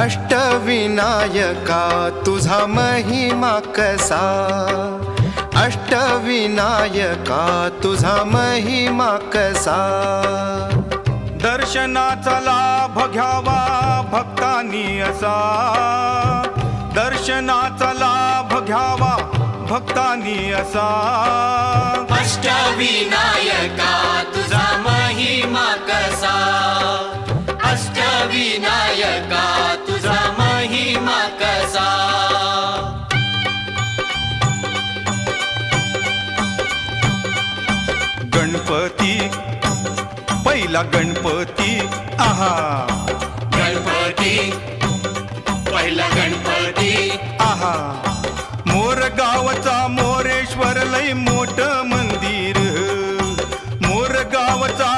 अष्टविनायका तुझा महिमा कसा, अष्टविनायका तुझा महिमा कसा। दर्शनाचा लाभ घ्यावा भक्तांनी असा, दर्शनाचा लाभ घ्यावा भक्तांनी असा। अष्टविनायका तुझा महिमा कसा, अष्टविनायका तुझा महिमा कसा। गणपती पहिला गणपती आहा, गणपती पहिला गणपती आहा। मोर गावचा मोरेश्वर लय मोठ मंदिर, मोर गावचा